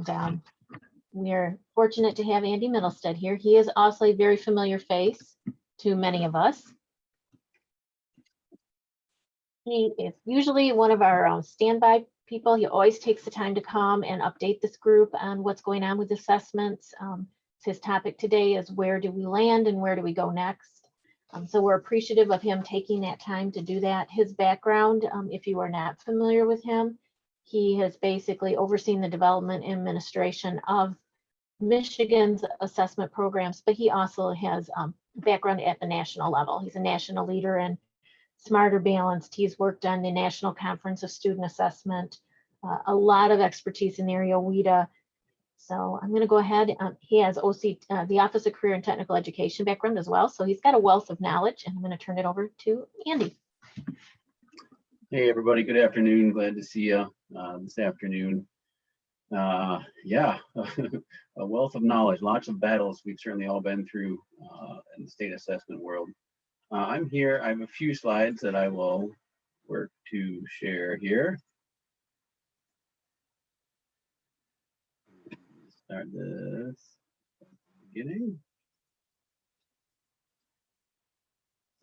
And we are fortunate to have Andy Middlestead here. He is also a very familiar face to many of us. He is usually one of our standby people. He always takes the time to come and update this group on what's going on with assessments. His topic today is where do we land and where do we go next? So we're appreciative of him taking that time to do that. His background, if you are not familiar with him, he has basically overseen the development and administration of Michigan's assessment programs, but he also has background at the national level. He's a national leader in Smarter Balanced. He's worked on the National Conference of Student Assessment, a lot of expertise in the area of WIDA. So I'm going to go ahead. He has OC, the Office of Career and Technical Education background as well. So he's got a wealth of knowledge, and I'm going to turn it over to Andy. Hey, everybody. Good afternoon. Glad to see you this afternoon. Yeah, a wealth of knowledge, lots of battles we've certainly all been through in the state assessment world. I'm here. I have a few slides that I will work to share here. Start this beginning.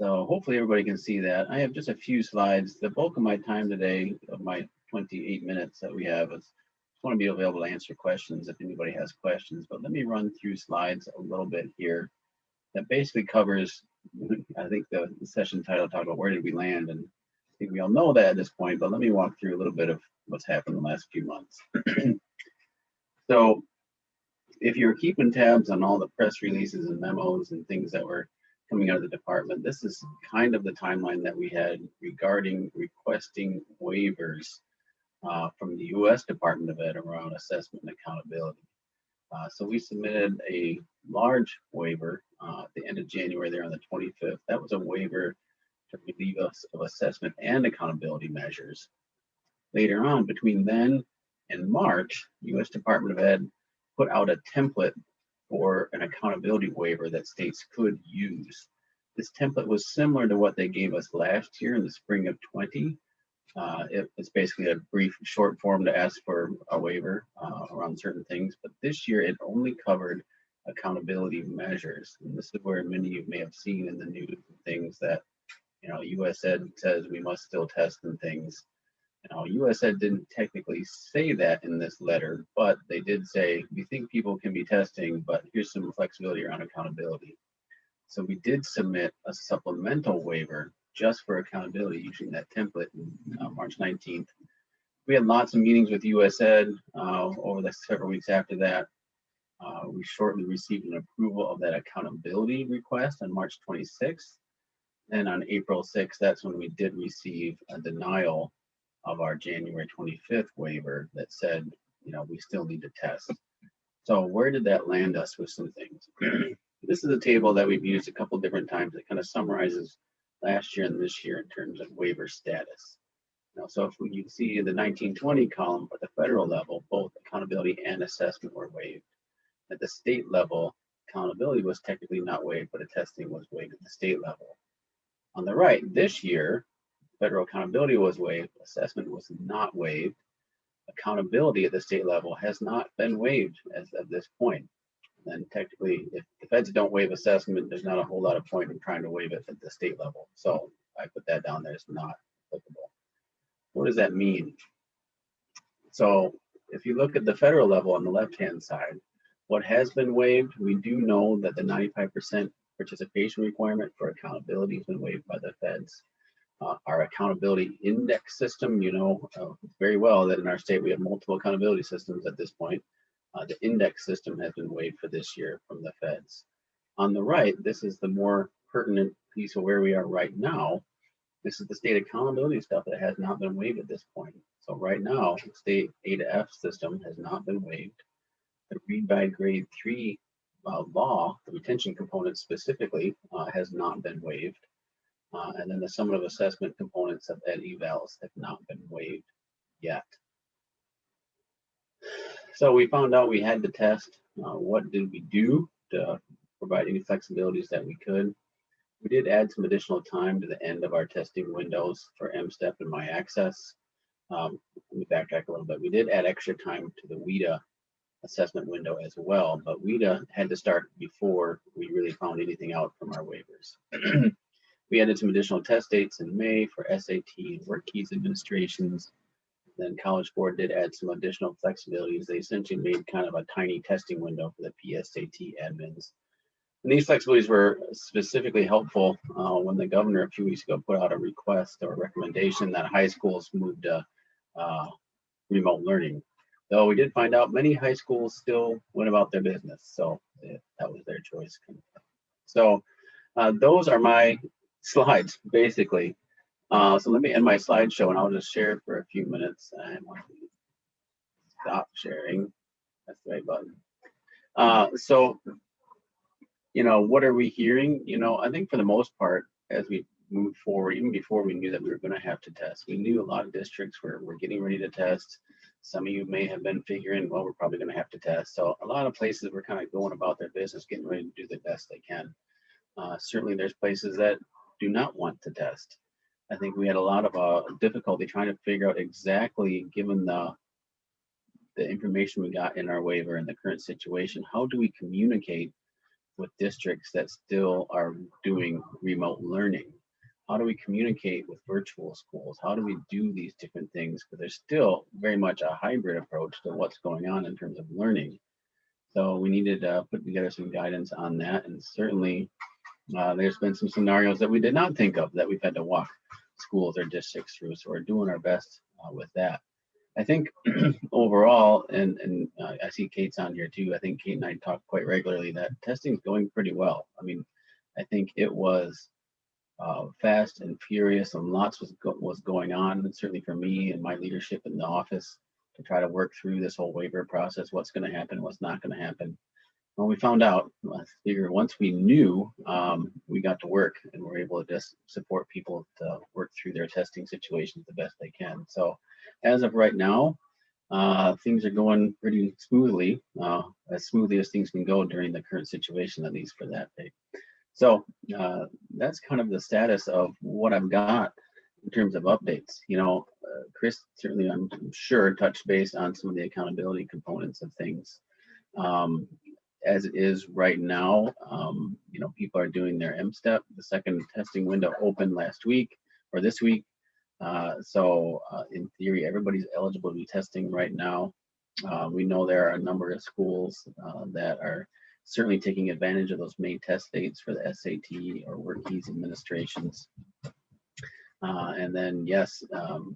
So hopefully everybody can see that. I have just a few slides. The bulk of my time today, of my 28 minutes that we have, is just want to be available to answer questions if anybody has questions. But let me run through slides a little bit here that basically covers, I think the session title talked about where did we land, and I think we all know that at this point, but let me walk through a little bit of what's happened in the last few months. So if you're keeping tabs on all the press releases and memos and things that were coming out of the department, this is kind of the timeline that we had regarding requesting waivers from the U.S. Department of Ed around assessment and accountability. So we submitted a large waiver at the end of January there on the 25th. That was a waiver to relieve us of assessment and accountability measures. Later on, between then and March, U.S. Department of Ed put out a template for an accountability waiver that states could use. This template was similar to what they gave us last year in the spring of 20. It's basically a brief short form to ask for a waiver around certain things, but this year it only covered accountability measures. And this is where many of you may have seen in the news things that, you know, US Ed says we must still test and things. You know, US Ed didn't technically say that in this letter, but they did say, we think people can be testing, but here's some flexibility around accountability. So we did submit a supplemental waiver just for accountability using that template on March 19th. We had lots of meetings with US Ed over the several weeks after that. We shortly received an approval of that accountability request on March 26th. And on April 6th, that's when we did receive a denial of our January 25th waiver that said, you know, we still need to test. So where did that land us with some things? This is a table that we've used a couple different times that kind of summarizes last year and this year in terms of waiver status. Now, so if you see in the 1920 column at the federal level, both accountability and assessment were waived. At the state level, accountability was technically not waived, but testing was waived at the state level. On the right, this year, federal accountability was waived, assessment was not waived. Accountability at the state level has not been waived as of this point. And technically, if the feds don't waive assessment, there's not a whole lot of point in trying to waive it at the state level. So I put that down there as not applicable. What does that mean? So if you look at the federal level on the left-hand side, what has been waived, we do know that the 95% participation requirement for accountability has been waived by the feds. Our accountability index system, you know very well that in our state we have multiple accountability systems at this point. The index system has been waived for this year from the feds. On the right, this is the more pertinent piece of where we are right now. This is the state accountability stuff that has not been waived at this point. So right now, the state A to F system has not been waived. The read by grade 3 law, the retention component specifically, has not been waived. And then the summative assessment components of ed evals have not been waived yet. So we found out we had to test. What did we do to provide any flexibilities that we could? We did add some additional time to the end of our testing windows for MSTEP and My Access. Let me backtrack a little bit. We did add extra time to the WIDA assessment window as well, but WIDA had to start before we really found anything out from our waivers. We added some additional test dates in May for SAT and work keys administrations. Then College Board did add some additional flexibilities. They essentially made kind of a tiny testing window for the PSAT admins. And these flexibilities were specifically helpful when the governor a few weeks ago put out a request or a recommendation that high schools moved to remote learning. Though we did find out many high schools still went about their business, so that was their choice. So those are my slides, basically. So let me end my slideshow and I'll just share it for a few minutes. I want to stop sharing. That's the right button. So, you know, what are we hearing? You know, I think for the most part, as we move forward, even before we knew that we were going to have to test, we knew a lot of districts were getting ready to test. Some of you may have been figuring, well, we're probably going to have to test. So a lot of places were kind of going about their business, getting ready to do the best they can. Certainly there's places that do not want to test. I think we had a lot of difficulty trying to figure out exactly, given the information we got in our waiver and the current situation, how do we communicate with districts that still are doing remote learning? How do we communicate with virtual schools? How do we do these different things? Because there's still very much a hybrid approach to what's going on in terms of learning. So we needed to put together some guidance on that. And certainly there's been some scenarios that we did not think of that we've had to walk schools or districts through. So we're doing our best with that. I think overall, and I see Kate's on here too. I think Kate and I talk quite regularly that testing is going pretty well. I mean, I think it was fast and furious, and lots was going on. And certainly for me and my leadership in the office to try to work through this whole waiver process, what's going to happen, what's not going to happen. Well, we found out, I figure once we knew, we got to work and we're able to just support people to work through their testing situations the best they can. So as of right now, things are going pretty smoothly, as smoothly as things can go during the current situation, at least for that day. So that's kind of the status of what I've got in terms of updates. You know, Chris certainly, I'm sure, touched base on some of the accountability components of things. As it is right now, you know, people are doing their M-STEP. The second testing window opened last week or this week. So in theory, everybody's eligible to be testing right now. We know there are a number of schools that are certainly taking advantage of those May test dates for the SAT or work keys administrations. And then, yes,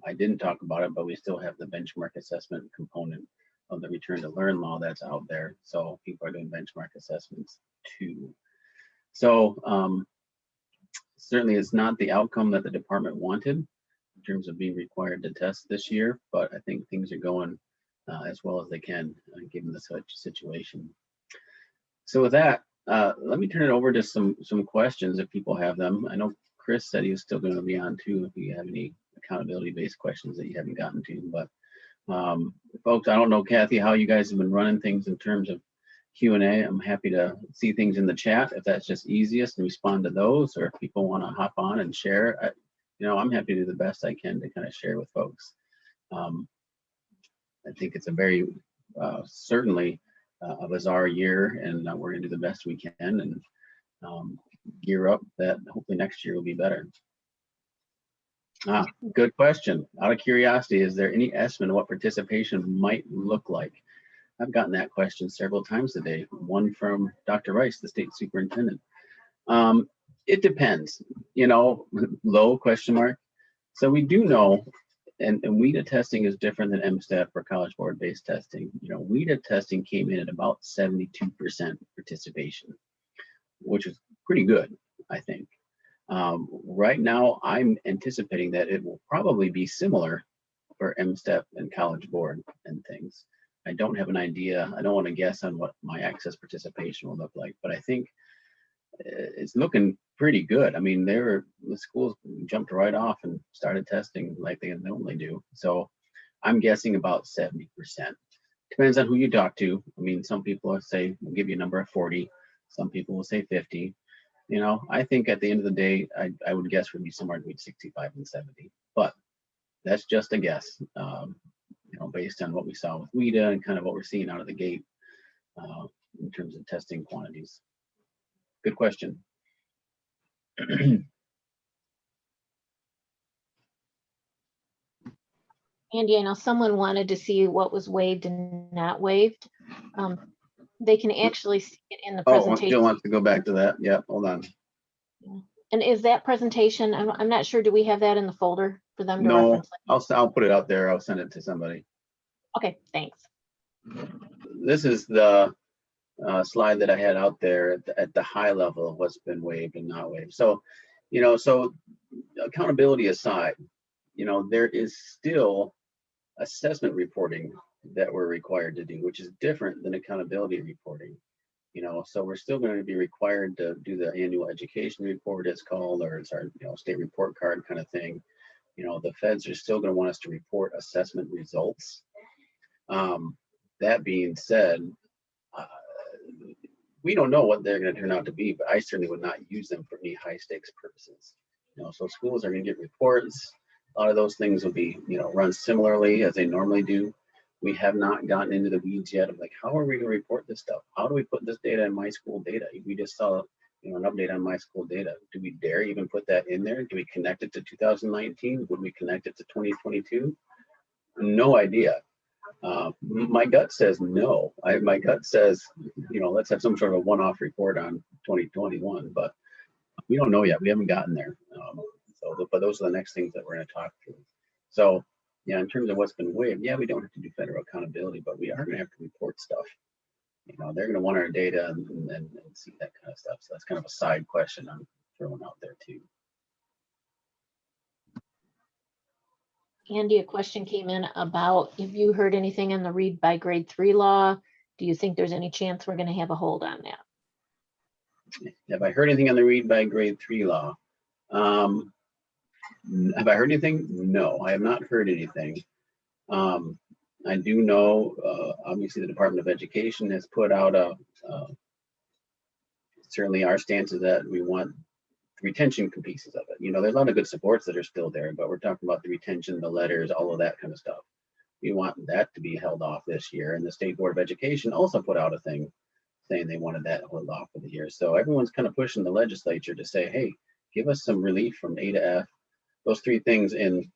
I didn't talk about it, but we still have the benchmark assessment component of the return to learn law that's out there. So people are doing benchmark assessments too. So certainly it's not the outcome that the department wanted in terms of being required to test this year, but I think things are going as well as they can given the situation. So with that, let me turn it over to some questions if people have them. I know Chris said he was still going to be on too if you have any accountability-based questions that you haven't gotten to, but folks, I don't know, Kathy, how you guys have been running things in terms of Q&A. I'm happy to see things in the chat if that's just easiest and respond to those, or if people want to hop on and share. You know, I'm happy to do the best I can to kind of share with folks. I think it's a very certainly a bizarre year, and we're going to do the best we can and gear up that hopefully next year will be better. Good question. Out of curiosity, is there any estimate of what participation might look like? I've gotten that question several times today. One from Dr. Rice, the state superintendent. It depends, you know, low question mark. So we do know, and WIDA testing is different than M-STEP or College Board based testing. You know, WIDA testing came in at about 72% participation, which is pretty good, I think. Right now, I'm anticipating that it will probably be similar for M-STEP and College Board and things. I don't have an idea. I don't want to guess on what my access participation will look like, but I think it's looking pretty good. I mean, the schools jumped right off and started testing like they normally do. So I'm guessing about 70%. Depends on who you talk to. I mean, some people will say, we'll give you a number of 40. Some people will say 50. You know, I think at the end of the day, I would guess would be somewhere between 65 and 70, but that's just a guess, you know, based on what we saw with WIDA and kind of what we're seeing out of the gate in terms of testing quantities. Good question. Andy, I know someone wanted to see what was waived and not waived. They can actually see it in the Oh, presentation. Jill wants to go back to that. Yeah, hold on. And is that presentation, I'm not sure, do we have that in the folder for them to No, reference? I'll put it out there. I'll send it to somebody. Okay, thanks. This is the slide that I had out there at the high level of what's been waived and not waived. So, so accountability aside, there is still assessment reporting that we're required to do, which is different than accountability reporting. So we're still going to be required to do the annual education report, it's called, or it's our state report card kind of thing. The feds are still going to want us to report assessment results. That being said, we don't know what they're going to turn out to be, but I certainly would not use them for any high stakes purposes. So schools are going to get reports. A lot of those things will be, run similarly as they normally do. We have not gotten into the weeds yet of like, how are we going to report this stuff? How do we put this data in my school data? We just saw, an update on my school data. Do we dare even put that in there? Do we connect it to 2019? Would we connect it to 2022? No idea. My gut says no. My gut says, let's have some sort of a one-off report on 2021, but we don't know yet. We haven't gotten there. But those are the next things that we're going to talk through. So, yeah, in terms of what's been waived, yeah, we don't have to do federal accountability, but we are going to have to report stuff. They're going to want our data and see that kind of stuff. So that's kind of a side question I'm throwing out there too. Andy, a question came in about, have you heard anything in the read by grade 3 law? Do you think there's any chance we're going to have a hold on that? Have I heard anything on the read by grade 3 law? Have I heard anything? No, I have not heard anything. I do know, obviously, the Department of Education has put out certainly our stance is that we want retention pieces of it. There's a lot of good supports that are still there, but we're talking about the retention, the letters, all of that kind of stuff. We want that to be held off this year. And the State Board of Education also put out a thing saying they wanted that held off for the year. So everyone's kind of pushing the legislature to say, hey, give us some relief from A to F. Those three things let's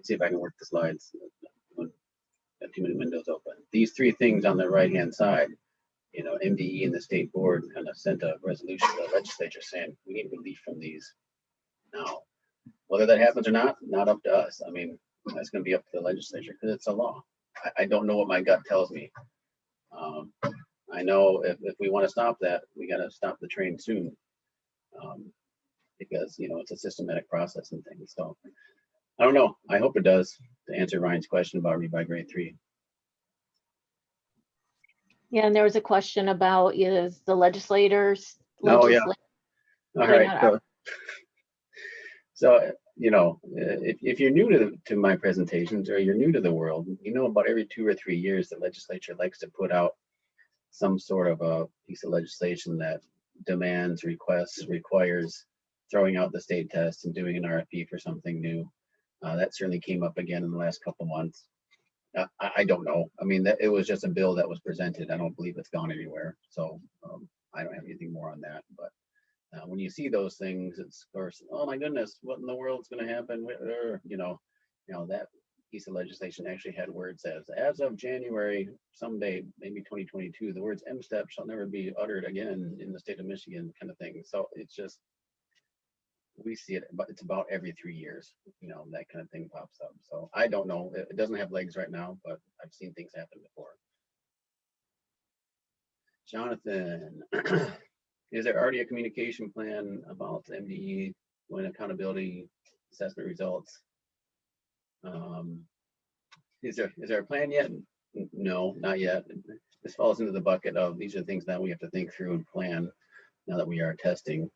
see if I can work the slides. Got too many windows open. These three things on the right-hand side, MDE and the state board kind of sent a resolution to the legislature saying we need relief from these. Now, whether that happens or not up to us. I mean, that's going to be up to the legislature because it's a law. I don't know what my gut tells me. I know if we want to stop that, we got to stop the train soon because, it's a systematic process and things. So I don't know. I hope it does, to answer Ryan's question about read by grade 3. Yeah, and there was a question about, is the legislators. Oh, yeah. All right. So if you're new to my presentations or you're new to the world, about every 2 or 3 years, the legislature likes to put out some sort of a piece of legislation that demands, requires throwing out the state test and doing an RFP for something new. That certainly came up again in the last couple months. I don't know. I mean, it was just a bill that was presented. I don't believe it's gone anywhere. So I don't have anything more on that. But when you see those things, it's of course, oh my goodness, what in the world's going to happen? That piece of legislation actually had words as of January, someday, maybe 2022, the words MSTEP shall never be uttered again in the state of Michigan, kind of thing. So it's just, we see it, but it's about every 3 years, that kind of thing pops up. So I don't know. It doesn't have legs right now, but I've seen things happen before. Jonathan, is there already a communication plan about MDE when accountability assessment results? Is there a plan yet? No, not yet. This falls into the bucket of these are the things that we have to think through and plan now that we are testing.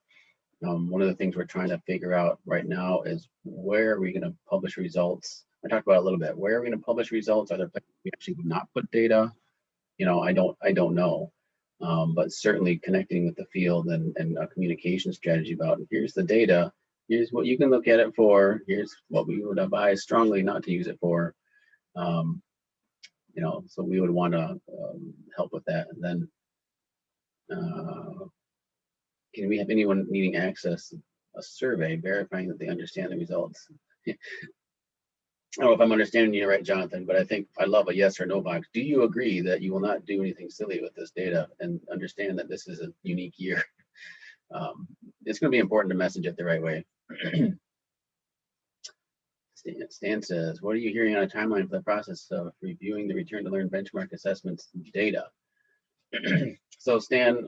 One of the things we're trying to figure out right now is where are we going to publish results? I talked about it a little bit. Where are we going to publish results? Are there places we actually would not put data? I don't know. But certainly connecting with the field and a communication strategy about here's the data, here's what you can look at it for, here's what we would advise strongly not to use it for. So we would want to help with that. And then Can we have anyone needing access a survey verifying that they understand the results? I don't know if I'm understanding you right, Jonathan, but I think I love a yes or no box. Do you agree that you will not do anything silly with this data and understand that this is a unique year? It's going to be important to message it the right way. Stan says, what are you hearing on a timeline for the process of reviewing the return to learn benchmark assessments data? So Stan,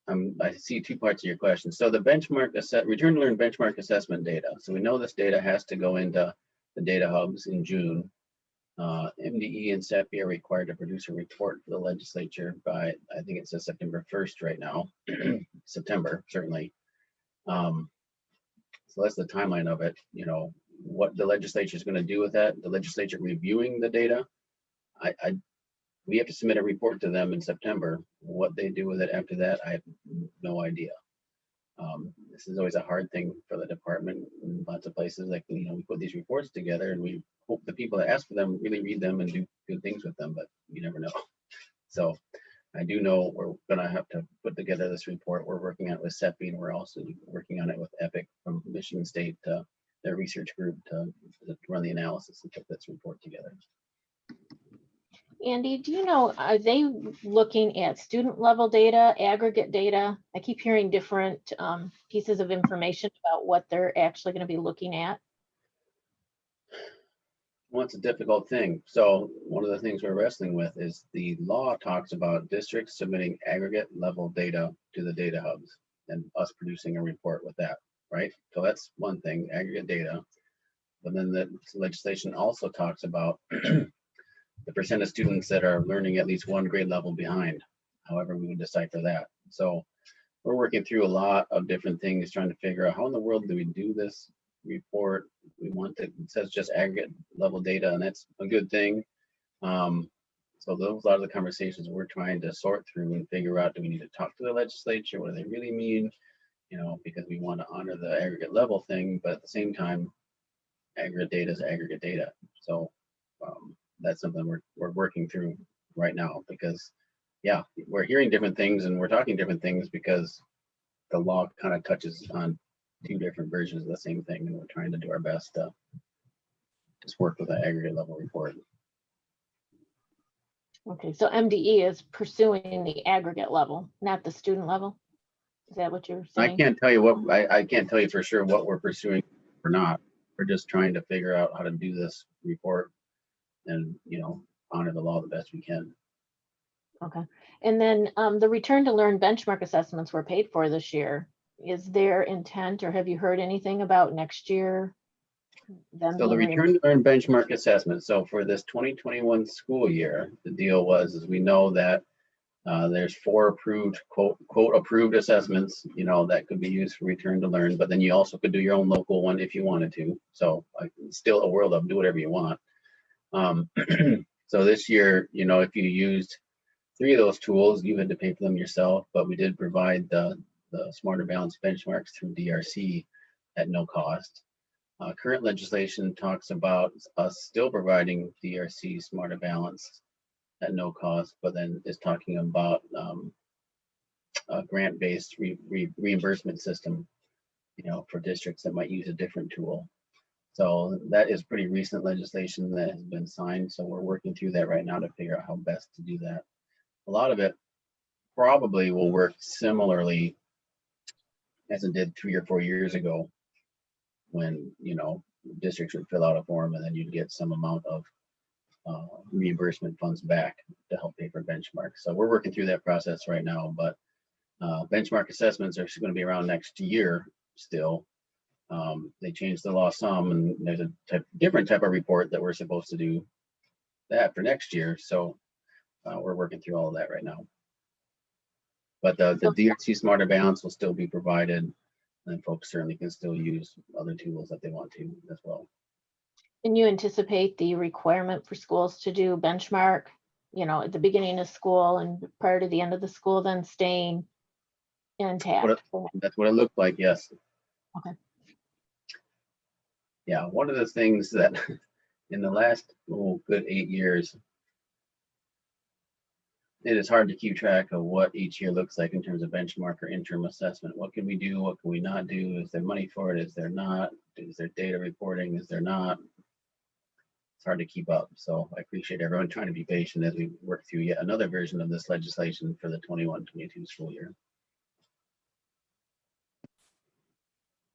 I see two parts of your question. So the return to learn benchmark assessment data. So we know this data has to go into the data hubs in June. MDE and CEPI are required to produce a report for the legislature by, I think it says September 1st right now, September, certainly. So that's the timeline of it. You know, what the legislature is going to do with that, the legislature reviewing the data. We have to submit a report to them in September. What they do with it after that, I have no idea. This is always a hard thing for the department in lots of places. Like, you know, we put these reports together and we hope the people that ask for them really read them and do good things with them, but you never know. So I do know we're gonna have to put together this report. We're working on it with CEPI, and we're also working on it with EPIC from Michigan State, their research group to run the analysis and put this report together. Andy, do you know, are they looking at student level data, aggregate data? I keep hearing different pieces of information about what they're actually going to be looking at. Well, it's a difficult thing. So one of the things we're wrestling with is the law talks about districts submitting aggregate level data to the data hubs and us producing a report with that, right? So that's one thing, aggregate data. But then the legislation also talks about the percent of students that are learning at least one grade level behind, however we would decipher that. So we're working through a lot of different things, trying to figure out how in the world do we do this report. We want to, it says just aggregate level data, and that's a good thing. So those are a lot of the conversations we're trying to sort through and figure out, do we need to talk to the legislature? What do they really mean? You know, because we want to honor the aggregate level thing, but at the same time, aggregate data is aggregate data. So that's something we're working through right now, because yeah, we're hearing different things and we're talking different things because the law kind of touches on two different versions of the same thing, and we're trying to do our best to just work with an aggregate level report. Okay, so MDE is pursuing the aggregate level, not the student level. Is that what you're saying? I can't tell you what I can't tell you for sure what we're pursuing or not. We're just trying to figure out how to do this report and, you know, honor the law the best we can. Okay, and then the return to learn benchmark assessments were paid for this year. Is their intent, or have you heard anything about next year? So the return to learn benchmark assessment. So for this 2021 school year, the deal was, is we know that there's 4 approved, quote approved assessments, you know, that could be used for return to learn, but then you also could do your own local one if you wanted to. So still a world of do whatever you want. So this year, you know, if you used 3 of those tools, you had to pay for them yourself, but we did provide the Smarter Balance benchmarks through DRC at no cost. Current legislation talks about us still providing DRC Smarter Balance at no cost, but then is talking about a grant-based reimbursement system, you know, for districts that might use a different tool. So that is pretty recent legislation that has been signed. So we're working through that right now to figure out how best to do that. A lot of it probably will work similarly as it did 3 or 4 years ago, when, you know, districts would fill out a form and then you'd get some amount of reimbursement funds back to help pay for benchmarks. So we're working through that process right now, but benchmark assessments are going to be around next year still. They changed the law some, and there's a different type of report that we're supposed to do that for next year. So we're working through all of that right now. But the DRC Smarter Balance will still be provided, and folks certainly can still use other tools that they want to as well. And you anticipate the requirement for schools to do benchmark, you know, at the beginning of school and prior to the end of the school, then staying intact? That's what it looked like, yes. Okay. Yeah, one of the things that in the last good 8 years, it is hard to keep track of what each year looks like in terms of benchmark or interim assessment. What can we do? What can we not do? Is there money for it? Is there not? Is there data reporting? Is there not? It's hard to keep up. So I appreciate everyone trying to be patient as we work through yet another version of this legislation for the 21-22 school year.